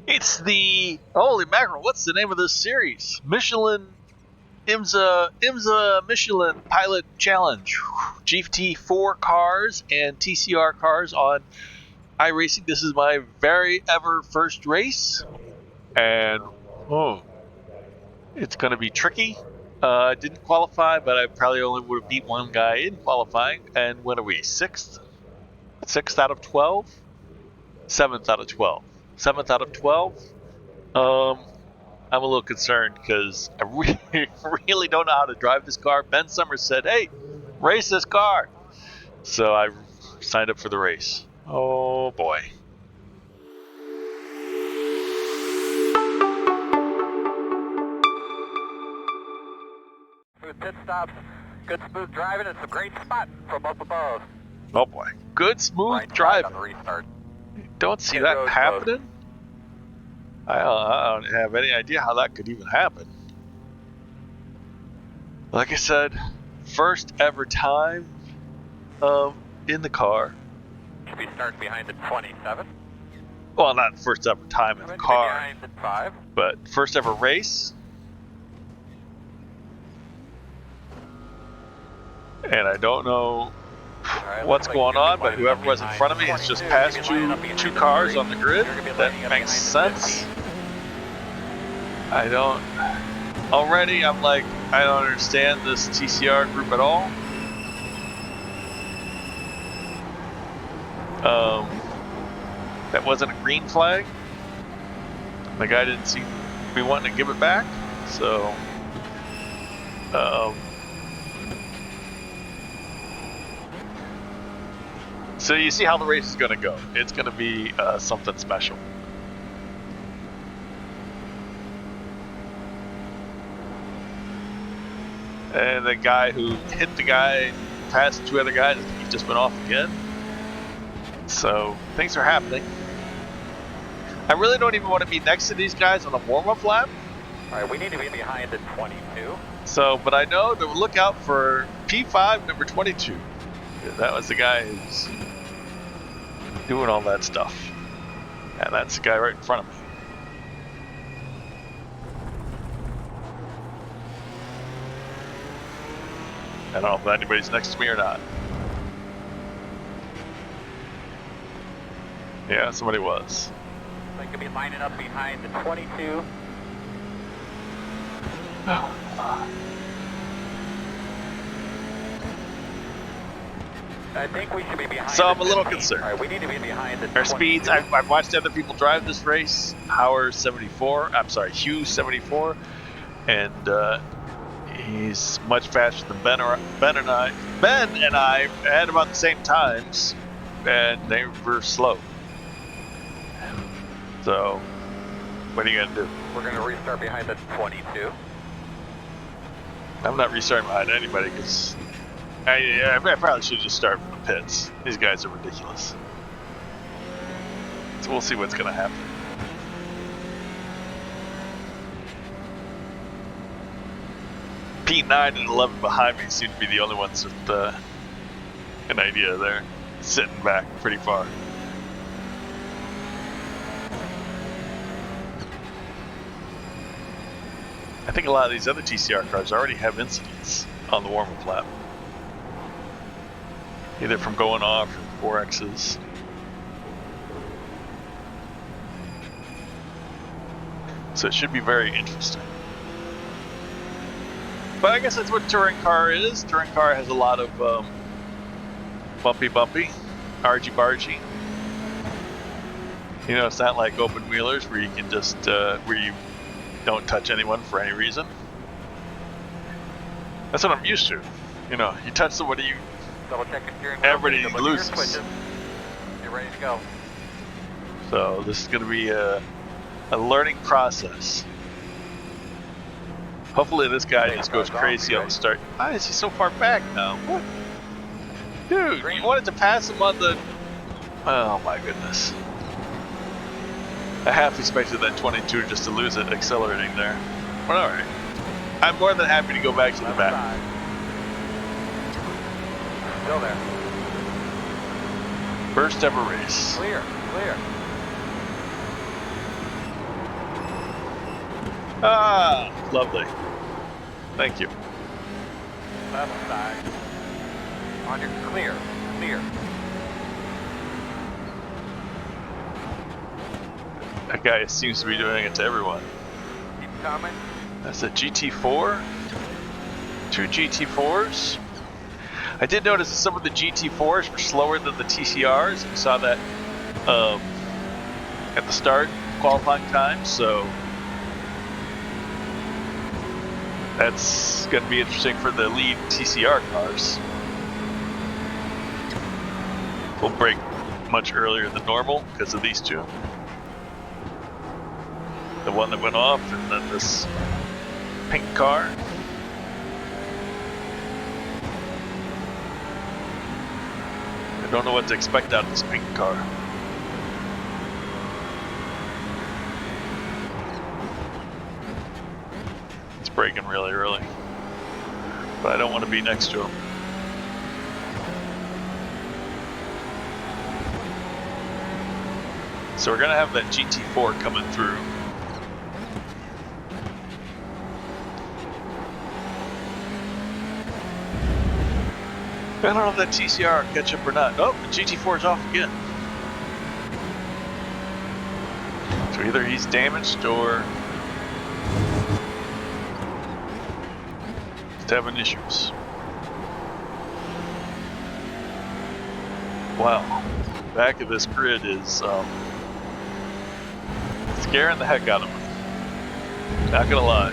It's the holy mackerel. What's the name of this series? Michelin IMSA Michelin Pilot Challenge. GT4 cars and TCR cars on iRacing. This is my very ever first race, and it's going to be tricky. I didn't qualify, but I probably only would have beat one guy in qualifying. And what are we? Sixth out of 12? Seventh out of 12. Seventh out of 12. I'm a little concerned because I really don't know how to drive this car. Ben Summers said, "Hey, race this car." So I signed up for the race. Oh boy. Smooth pit stops, good smooth driving, and some great spot from up above. Oh boy. Good smooth Right driving. on the restart. Don't see that happening. I don't have any idea how that could even happen. Like I said, first ever time in the car. Should be starting behind the 27. Well, not first ever time in the car, behind the 5. but first ever race. And I don't know what's going on, but whoever was in front of me has just passed two cars on the grid. That makes sense. Already I'm like, I don't understand this TCR group at all. That wasn't a green flag. The guy didn't seem to be wanting to give it back, so so you see how the race is going to go. It's going to be something special. And the guy who hit the guy, passed two other guys, he just went off again. So things are happening. I really don't even want to be next to these guys on the warm-up lap. All right, we need to be behind the 22. So, but I know to look out for P5 number 22. That was the guy who's doing all that stuff. And that's the guy right in front of me. I don't know if anybody's next to me or not. Yeah, somebody was. They could be lining up behind the 22. I think we should be behind. So I'm a little concerned. All right, we need to be behind the Our speeds, I've watched other people drive this race. Hugh 74, and he's much faster than Ben and I. Ben and I had about the same times, and they were slow. So, what are you gonna do? We're gonna restart behind the 22. I'm not restarting behind anybody because I probably should just start from the pits. These guys are ridiculous. So we'll see what's gonna happen. P9 and 11 behind me seem to be the only ones with an idea there. Sitting back pretty far. I think a lot of these other TCR cars already have incidents on the warm-up lap. Either from going off or 4Xs. So it should be very interesting. But I guess that's what touring car is. Touring car has a lot of bumpy, argy-bargy. You know, it's not like open wheelers where you can just, where you don't touch anyone for any reason. That's what I'm used to. You know, you touch somebody, everybody loses. You're ready to go. So this is going to be a learning process. Hopefully this guy just goes crazy on the start. Why is he so far back now? What? Dude, you wanted to pass him on the... Oh my goodness. I half expected that 22 just to lose it accelerating there. But alright. I'm more than happy to go back to the back. Still there. First ever race. Clear. Ah, lovely. Thank you. Left side. On your clear. Clear. That guy seems to be doing it to everyone. Keep coming. That's a GT4. 2 GT4s. I did notice that some of the GT4s were slower than the TCRs. We saw that at the start, qualifying time, so that's going to be interesting for the lead TCR cars. We'll brake much earlier than normal because of these two. The one that went off, and then this pink car. I don't know what to expect out of this pink car. It's braking really early, but I don't want to be next to him. So we're gonna have that GT4 coming through. I don't know if that TCR will catch up or not. Oh, the GT4 is off again. So either he's damaged or he's having issues. Wow, back of this grid is scaring the heck out of me. Not gonna lie.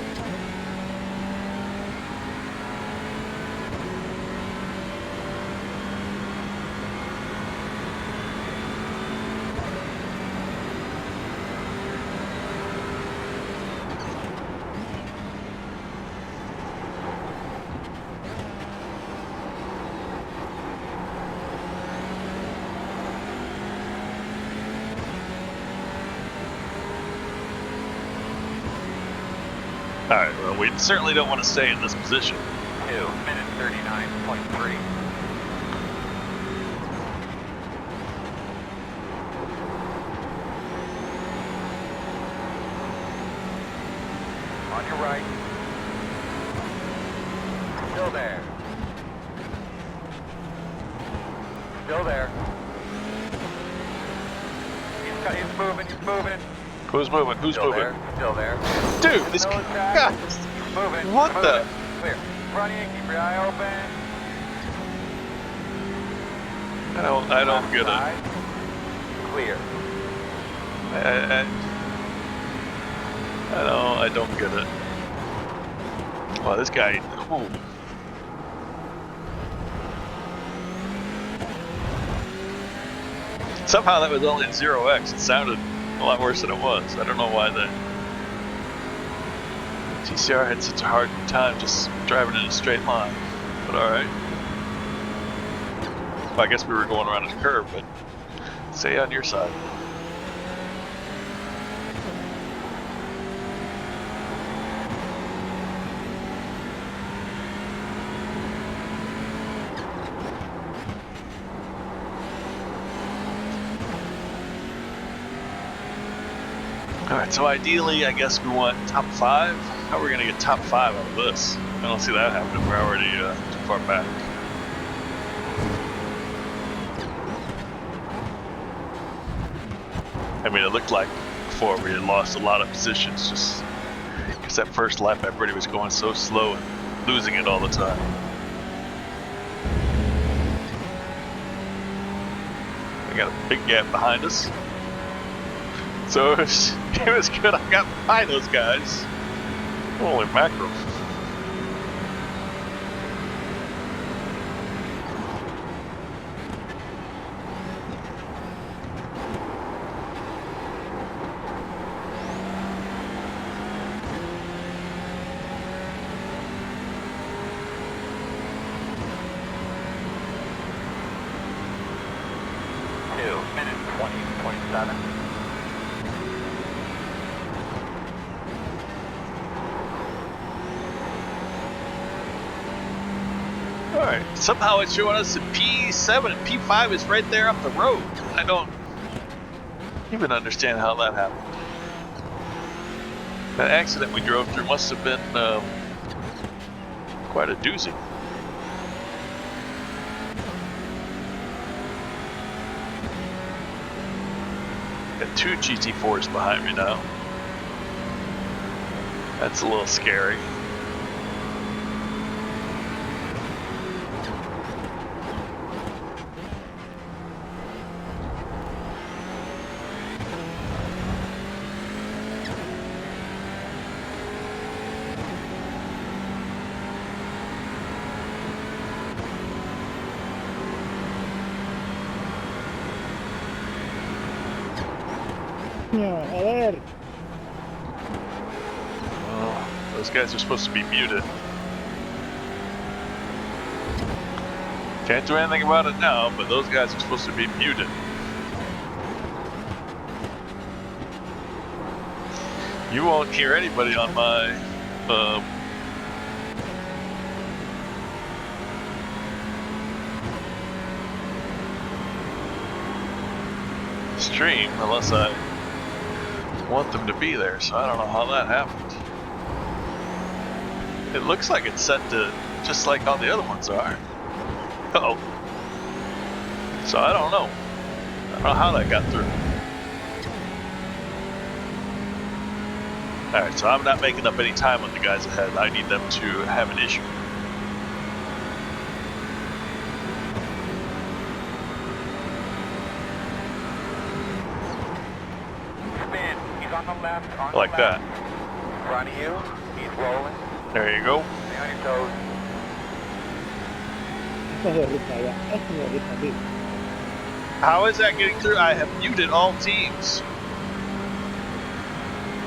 Alright, well, we certainly don't want to stay in this position. 2 minutes 39.3. On your right. Still there. Still there. He's moving, he's moving. Who's moving? Who's Still moving? there, still there. Dude, this No guy. attack. Moving. What moving. the? Clear. Running, keep your eye open. I don't get it. Side. Clear. I don't get it. Wow, this guy. Ooh. Somehow that was only at 0x. It sounded a lot worse than it was. I don't know why the TCR had such a hard time just driving in a straight line. But alright. Well, I guess we were going around a curve, but stay on your side. Alright, so ideally, I guess we want top 5. How are we going to get top 5 out of this? I don't see that happening. We're already too far back. I mean, it looked like before we had lost a lot of positions just because that first lap everybody was going so slow and losing it all the time. We got a big gap behind us. So it was good I got behind those guys. Holy mackerel. Alright, somehow it's showing us that P7 and P5 is right there up the road. I don't even understand how that happened. That accident we drove through must have been quite a doozy. Got 2 GT4s behind me now. That's a little scary. A ver. Oh, those guys are supposed to be muted. Can't do anything about it now, but those guys are supposed to be muted. You won't hear anybody on my stream unless I want them to be there, so I don't know how that happened. It looks like it's set to just like all the other ones are. Uh-oh. So I don't know. I don't know how that got through. Alright, so I'm not making up any time on the guys ahead. I need them to have an issue. Spin. He's on the left. On Like the that. left. In front of you. He's rolling. There you go. Stay on your toes. Esto es de ruta ya. Esto es de ruta, tío. How is that getting through? I have muted all teams.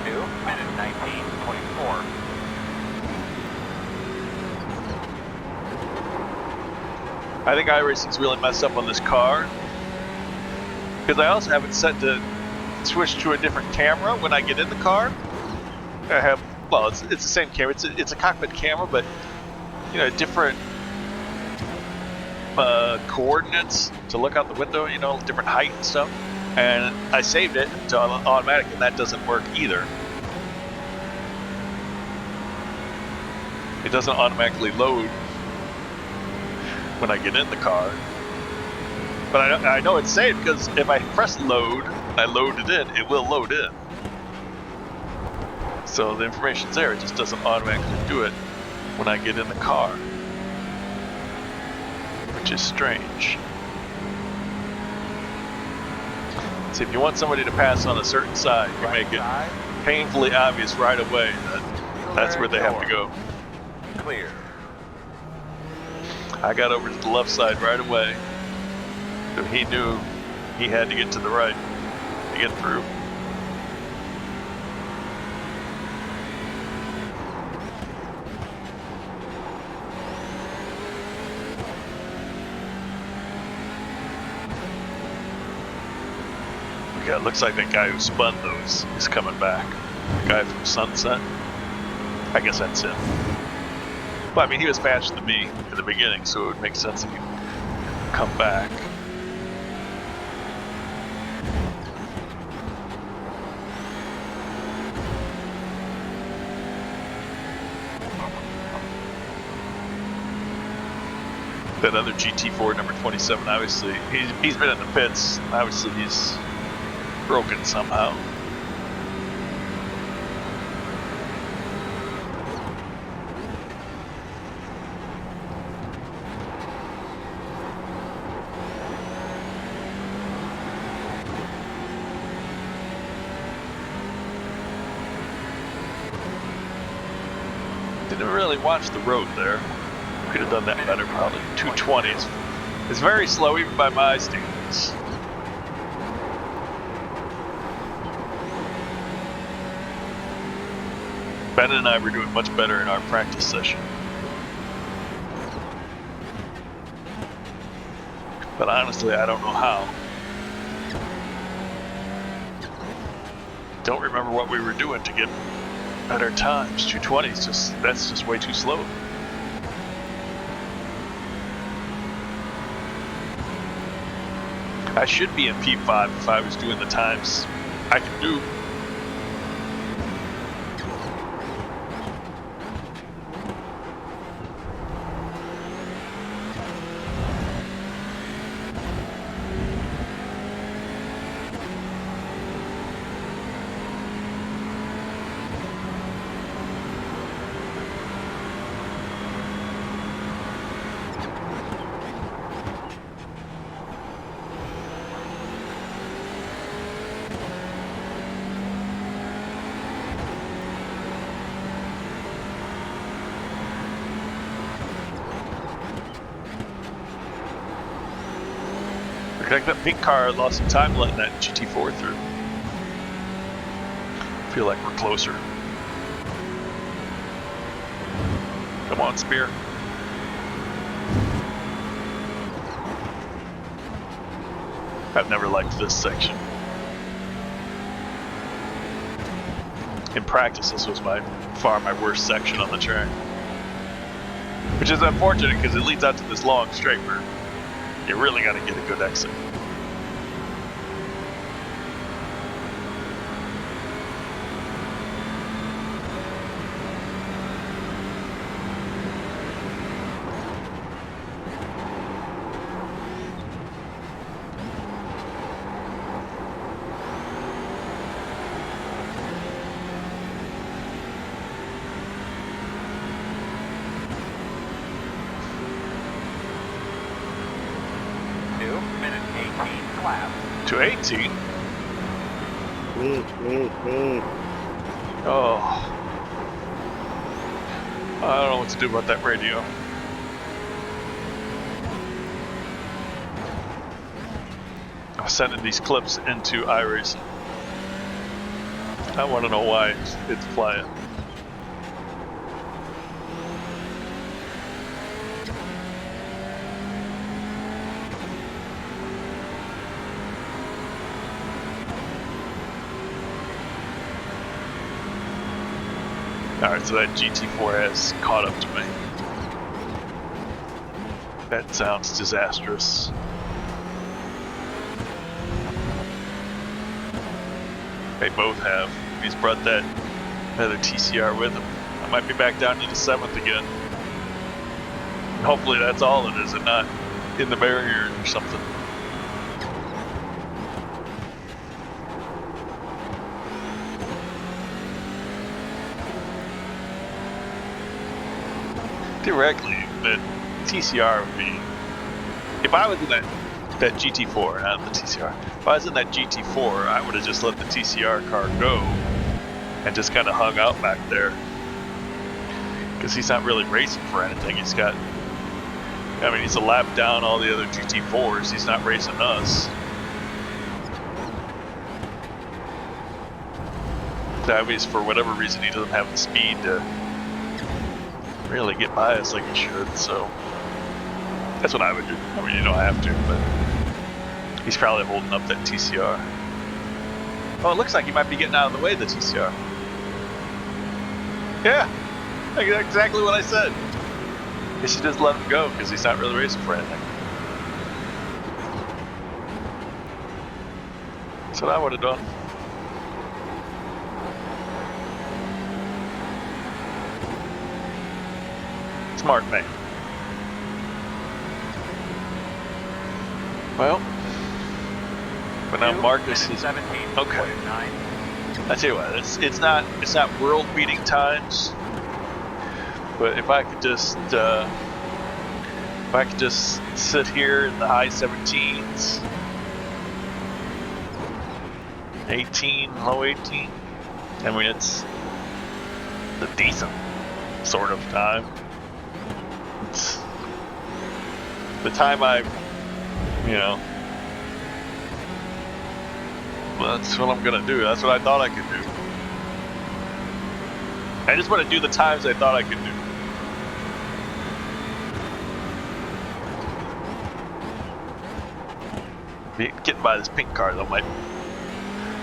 2 minutes 19:24. I think iRacing's really messed up on this car. Because I also have it set to switch to a different camera when I get in the car. I have, well, it's the same camera. It's a cockpit camera, but you know, different coordinates to look out the window. You know, different height and stuff. And I saved it to automatic, and that doesn't work either. It doesn't automatically load when I get in the car. But I know it's saved because if I press load, I load it in, it will load in. So the information's there, it just doesn't automatically do it when I get in the car. Which is strange. See, if you want somebody to pass on a certain side, you make it painfully obvious right away that that's where they have to go. Clear. I got over to the left side right away. So he knew he had to get to the right to get through. Yeah, it looks like that guy who spun those is coming back. The guy from Sunset. I guess that's him. Well, I mean, he was faster than me at the beginning, so it would make sense if he'd come back. That other GT4 number 27, obviously, he's been in the pits. Obviously, he's broken somehow. Didn't really watch the road there. Could have done that better, probably. 220s. It's very slow, even by my standards. Ben and I were doing much better in our practice session. But honestly, I don't know how. Don't remember what we were doing to get better times. 220s, that's just way too slow. I should be in P5 if I was doing the times I can do. Like that pink car lost some time letting that GT4 through. Feel like we're closer. Come on, Spear. I've never liked this section. In practice, this was by far my worst section on the track. Which is unfortunate because it leads out to this long straight where you really got to get a good exit. To 18. Oh. I don't know what to do about that radio. I'm sending these clips into iRacing. I want to know why it's flying. Alright, so that GT4 has caught up to me. That sounds disastrous. They both have. He's brought that other TCR with him. I might be back down to the 7th again. And hopefully that's all it is and not in the barrier or something. Theoretically, the TCR would be, if I was in that GT4, not the TCR, if I was in that GT4, I would have just let the TCR car go and just kind of hung out back there. Because he's not really racing for anything. He's got, I mean, he's a lap down all the other GT4s. He's not racing us. That means for whatever reason he doesn't have the speed to really get by us like he should, so that's what I would do. I mean, you don't have to, but he's probably holding up that TCR. Oh, it looks like he might be getting out of the way of the TCR. Yeah, exactly what I said. You should just let him go because he's not really racing for anything. That's what I would have done. Smart man. Well, but now Marcus is okay. I tell you what, it's not world-beating times, but if I could just sit here in the high 17s, 18, low 18. I mean, it's a decent sort of time. It's the time that's what I'm gonna do. That's what I thought I could do. I just want to do the times I thought I could do. Getting by this pink car though might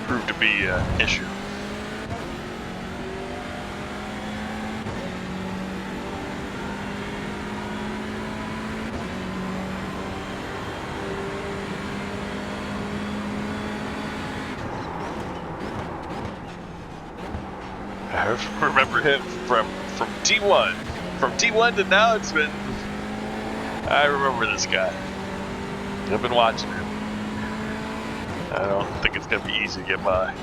prove to be an issue. I remember him from T1. From T1 to now, it's been... I remember this guy. I've been watching him. I don't think it's going to be easy to get by.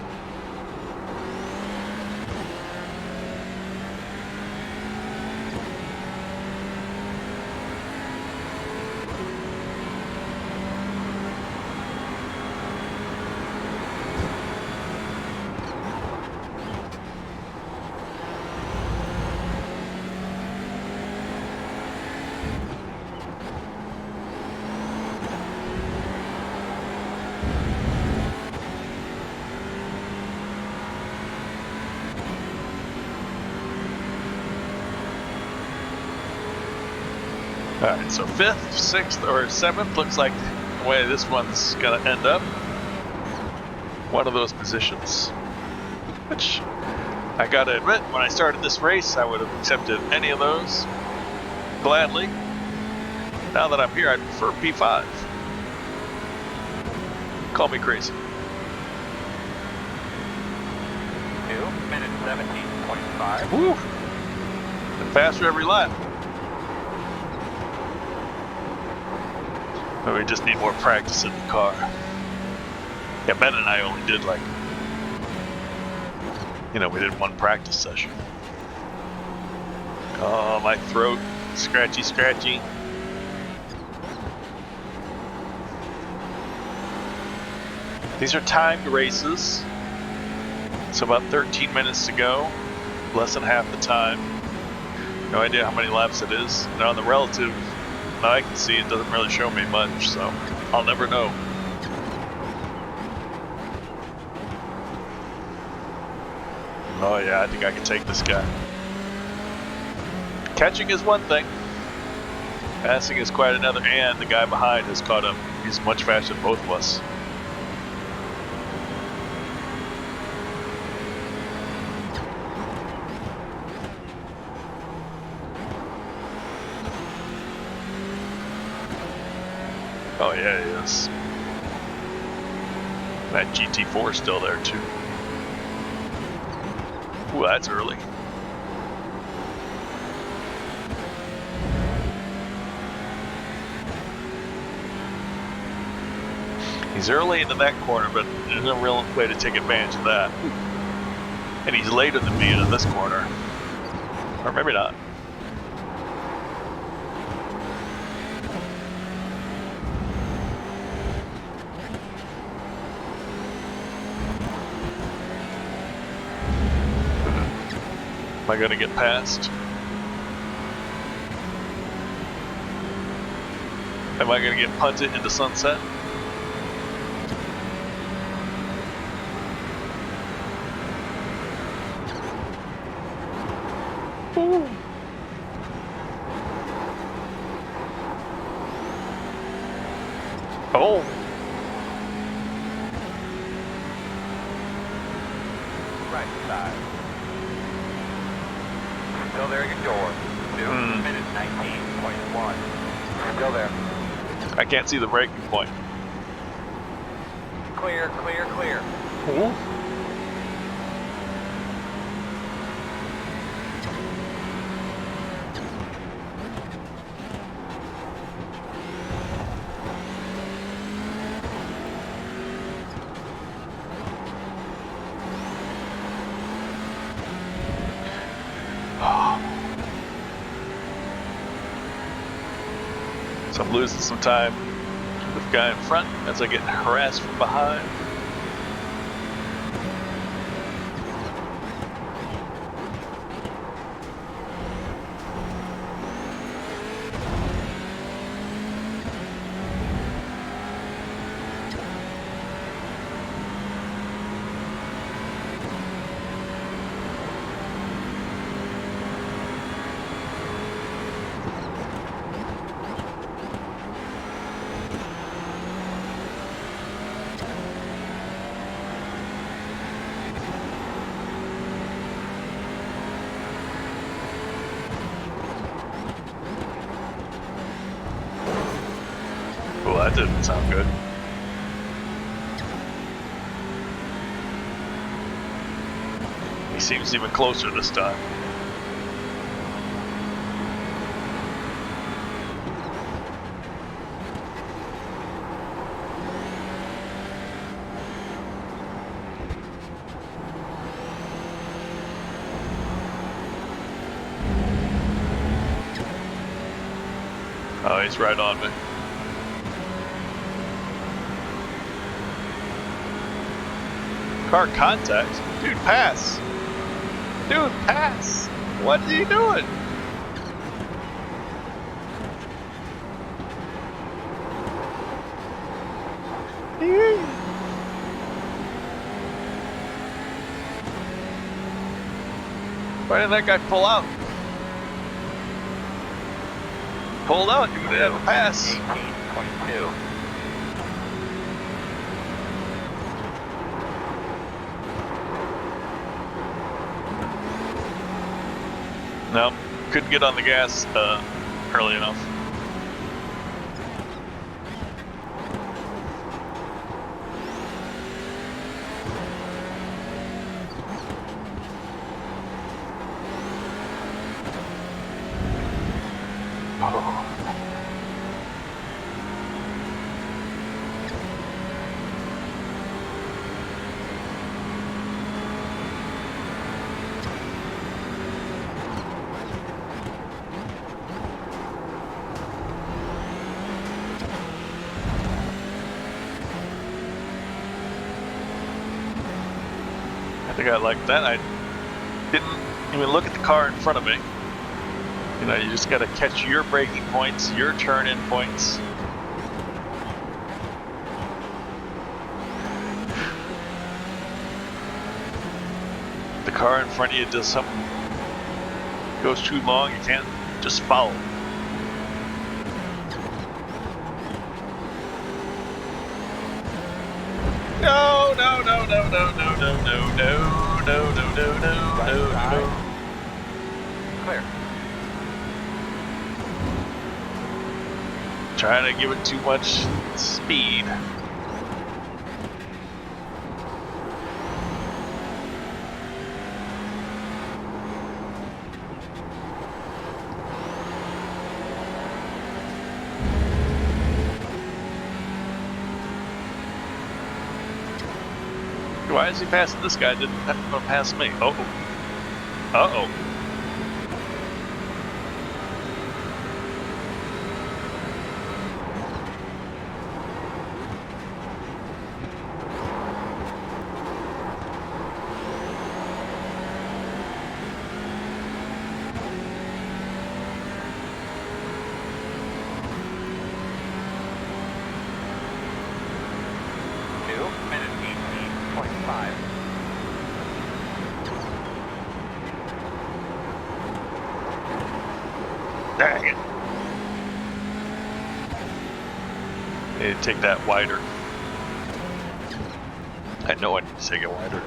Alright, so 5th, 6th, or 7th looks like the way this one's gonna end up. One of those positions. Which, I gotta admit, when I started this race, I would have accepted any of those gladly. Now that I'm here, I prefer P5. Call me crazy. 2 minutes 17.5. Woo! And faster every lap. But we just need more practice in the car. Yeah, Ben and I only did like, you know, we did one practice session. Oh, my throat. Scratchy, scratchy. These are timed races. So about 13 minutes to go. Less than half the time. No idea how many laps it is. Now on the relative, now I can see it doesn't really show me much, so I'll never know. Oh yeah, I think I can take this guy. Catching is one thing. Passing is quite another, and the guy behind has caught up. He's much faster than both of us. Oh yeah, he is. That GT4 is still there too. Ooh, that's early. He's early into that corner, but there's no real way to take advantage of that. And he's later than me into this corner. Or maybe not. Am I gonna get past? Am I gonna get punted into sunset? Ooh. Oh. Right side. Still there at your door. 2 minutes 19.1. Still there. I can't see the braking point. Clear, clear, clear. Ooh. So I'm losing some time with the guy in front as I get harassed from behind. Well, that didn't sound good. He seems even closer this time. Oh, he's right on me. Car contact? Dude, pass! Dude, pass! What are you doing? Why didn't that guy pull out? Hold on, you're gonna have a pass. 18.2. Nope, couldn't get on the gas early enough. I think I like that. I didn't even look at the car in front of me. You know, you just gotta catch your braking points, your turn-in points. The car in front of you does something, goes too long, you can't just follow. No, no, no, no, no, no, no, no, no, no, no, no, no, no. Clear. Trying to give it too much speed. Why is he passing this guy? Didn't have to pass me. Uh oh. Uh oh. Dang it. Need to take that wider. I know I need to take it wider.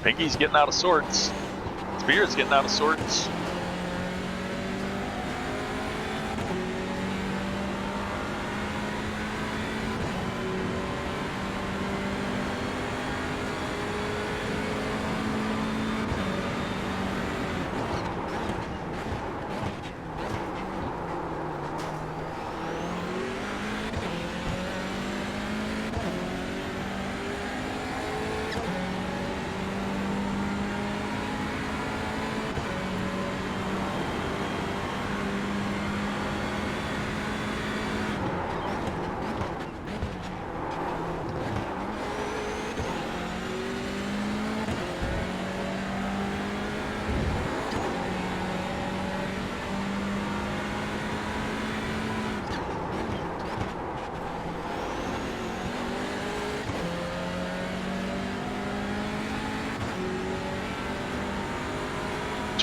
Pinky's getting out of sorts. Spear's getting out of sorts.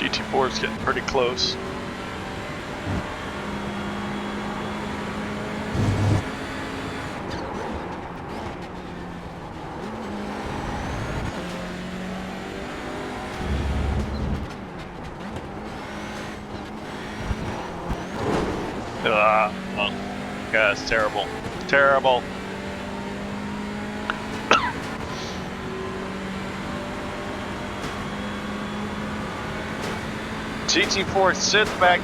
GT4 is getting pretty close. Oh, God, it's terrible. Terrible. GT4 sits back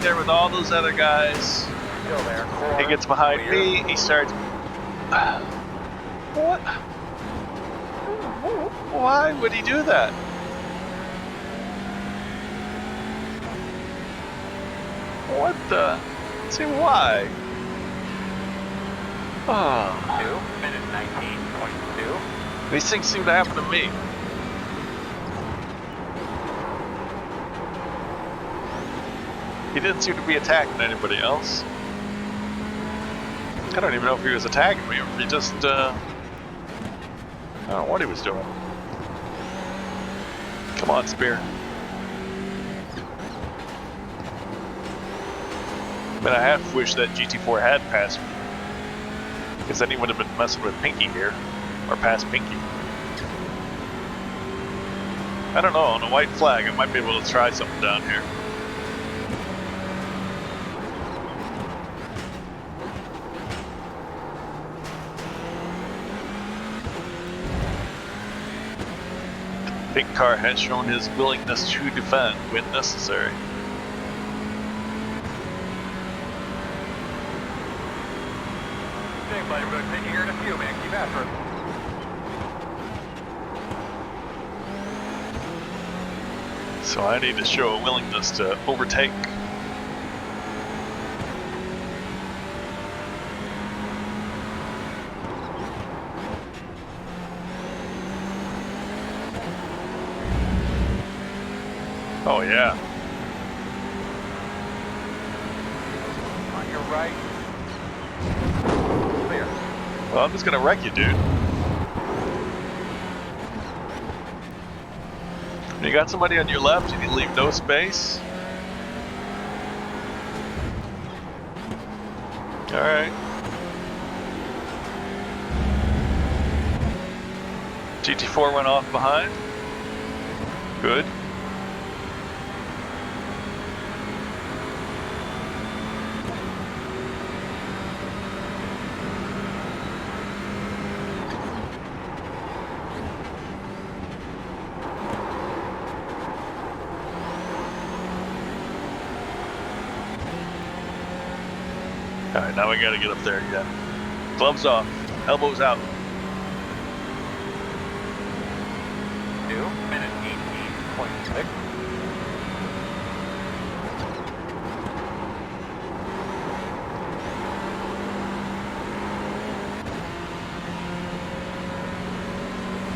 there with all those other guys. Still there. He gets behind me, he starts... What? Why would he do that? What the... See, why? Oh. 2 minute 19.2. These things seem to happen to me. He didn't seem to be attacking anybody else. I don't even know if he was attacking me or if he just, I don't know what he was doing. Come on, Spear. But I half wish that GT4 had passed me, because then he would have been messing with Pinky here, or past Pinky. I don't know, on a white flag, I might be able to try something down here. Pink car has shown his willingness to defend when necessary. Okay, buddy, we're going to take you here in a few, man. Keep after it. So I need to show a willingness to overtake. Oh yeah. On your right. Clear. Well, I'm just gonna wreck you, dude. You got somebody on your left, and you leave no space. Alright. GT4 went off behind. Good. Alright, now we gotta get up there again. Gloves off, elbows out. 2 minutes 18.6.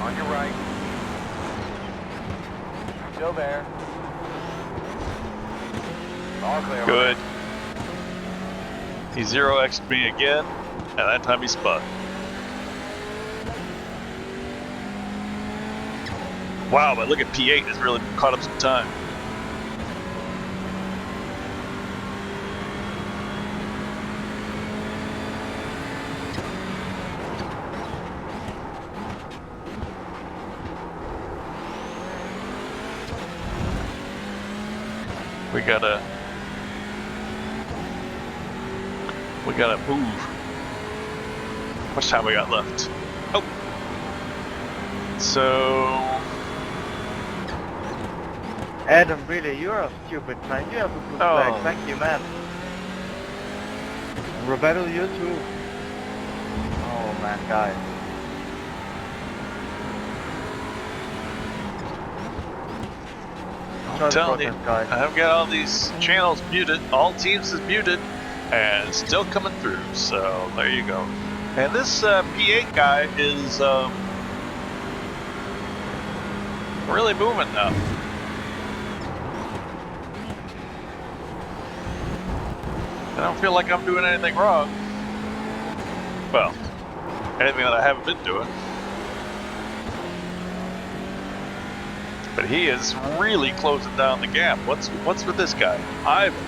On your right. Still there. All clear. Good. He 0x'd me again, and that time he spun. Wow, but look at P8 has really caught up some time. We gotta move. How much time we got left? Oh. So... Adam, really, you're a stupid man. You have a good flag. Thank you, man. Roberto, you too. Oh man, guys. I'm telling you, I've got all these channels muted, all teams is muted, and still coming through, so there you go. And this P8 guy is really moving now. I don't feel like I'm doing anything wrong. Well, anything that I haven't been doing. But he is really closing down the gap. What's with this guy? Ivan.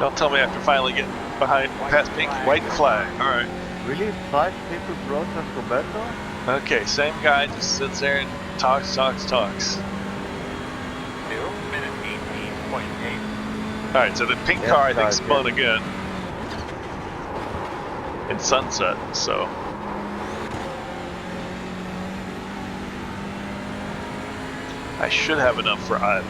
Don't tell me after finally getting behind past Pink, white flag. All right. Really? 5 people brought us Roberto? Okay, same guy just sits there and talks. 2 minutes 18.8. All right, so the pink car I think spun again in sunset. So I should have enough for Ivan.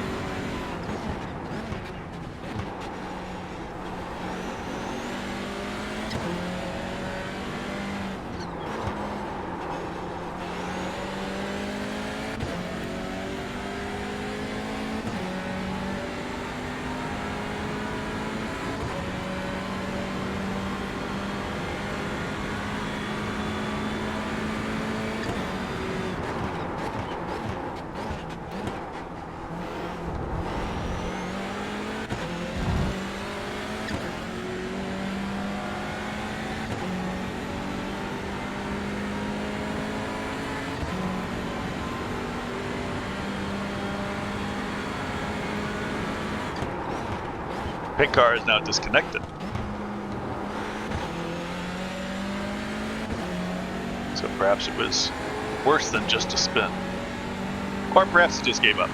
Pink car is now disconnected. So perhaps it was worse than just a spin. Or perhaps he just gave up.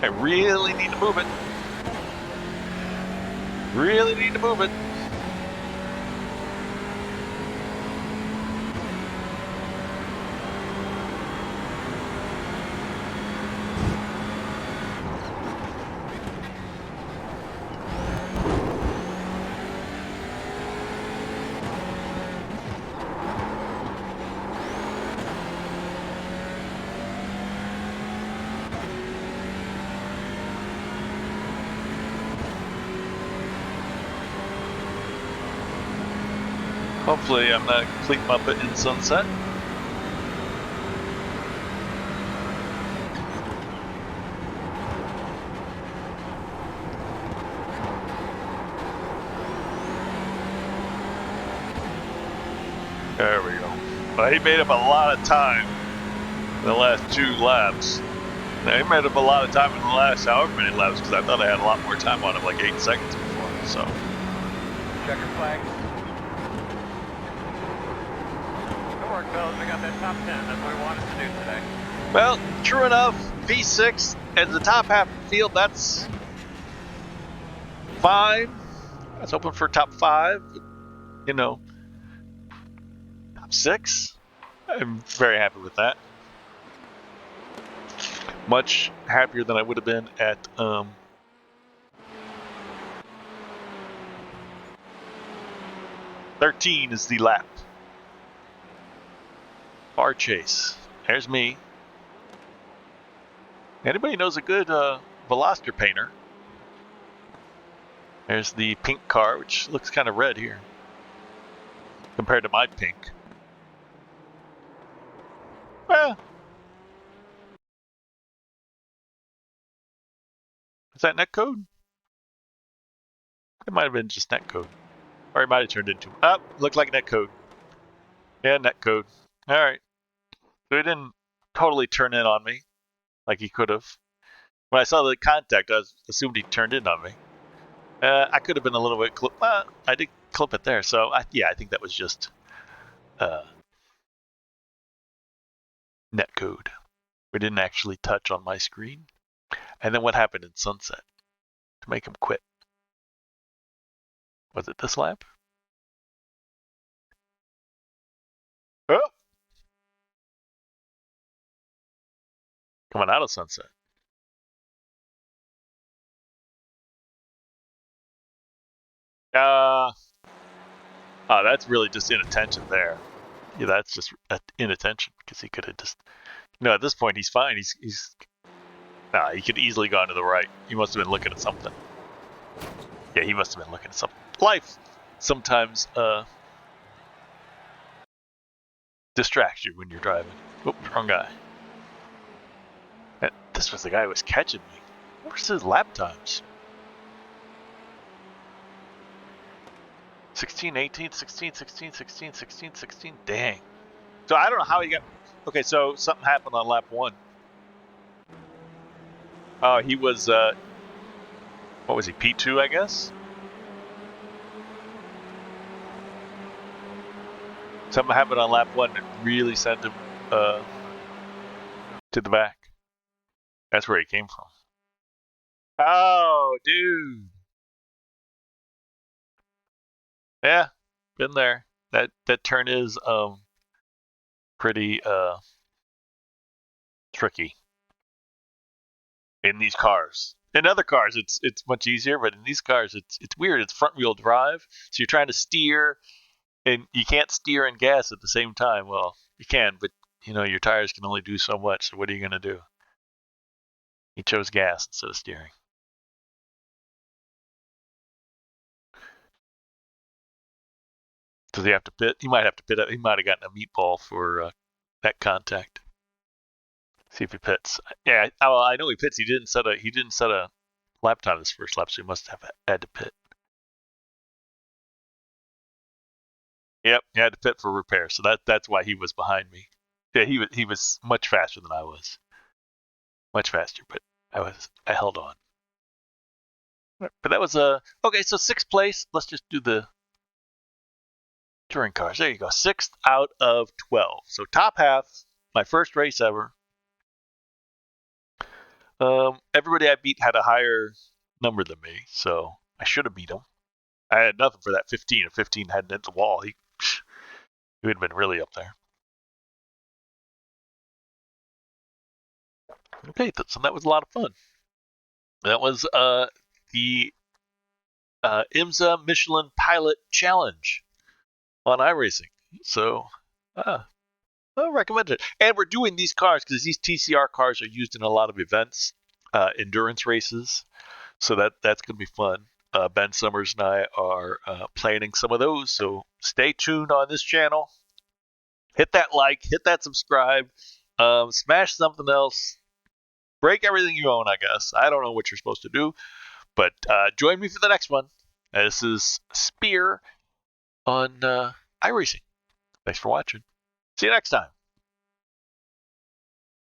I really need to move it. Really need to move it. Hopefully I'm not a complete muppet in Sunset. There we go. Well, he made up a lot of time in the last 2 laps. Now, he made up a lot of time in the last however many laps because I thought I had a lot more time on him, like 8 seconds before. So. Checker flag. Fellas, we got that top 10. That's what we wanted to do today. Well, true enough, P6 at the top half of the field, that's fine. I was hoping for top 5, but, you know, top 6. I'm very happy with that. Much happier than I would have been at 13 is the lap. Car chase. There's me. Anybody knows a good Veloster painter? There's the pink car, which looks kind of red here compared to my pink. Well, is that netcode? It might have been just netcode, or it might have turned into. Looked like netcode. Yeah, netcode. All right. So he didn't totally turn in on me like he could have. When I saw the contact, I assumed he turned in on me. I could have been a little bit I did clip it there, so yeah, I think that was just netcode. We didn't actually touch on my screen. And then what happened in Sunset to make him quit? Was it this lap? Oh! Coming out of Sunset. That's really just inattention there. Yeah, that's just inattention because he could have just. No, at this point he's fine. He could easily gone to the right. He must have been looking at something. Yeah, he must have been looking at something. Life sometimes distracts you when you're driving. Oops, wrong guy. This was the guy who was catching me. Where's his lap times? 16, 18, 16, 16, 16, 16, 16. Dang. So I don't know how he got. Okay, so something happened on lap 1. Oh, he was, what was he, P2, I guess? Something happened on lap 1 that really sent him to the back. That's where he came from. Oh, dude. Yeah, been there. That turn is pretty tricky in these cars. In other cars, it's much easier, but in these cars, it's weird. It's front wheel drive, so you're trying to steer, and you can't steer and gas at the same time. Well, you can, but you know your tires can only do so much. So what are you gonna do? He chose gas instead of steering. Does he have to pit? He might have to pit. He might have gotten a meatball for that contact. See if he pits. Yeah, I know he pits. He didn't set a lap time this first lap, so he must have had to pit. Yep, he had to pit for repair, so that's why he was behind me. Yeah, he was much faster than I was. Much faster, but I held on. But that was okay. So 6th place. Let's just do the touring cars. There you go. 6th out of 12. So top half. My first race ever. Everybody I beat had a higher number than me, so I should have beat them. I had nothing for that 15. If 15 hadn't hit the wall, he would have been really up there. Okay, so that was a lot of fun. That was the IMSA Michelin Pilot Challenge on iRacing. So, I recommend it. And we're doing these cars because these TCR cars are used in a lot of events, endurance races. So that's going to be fun. Ben Summers and I are planning some of those. So stay tuned on this channel. Hit that like, hit that subscribe, smash something else. Break everything you own, I guess. I don't know what you're supposed to do. But join me for the next one. This is Spear on iRacing. Thanks for watching. See you next time.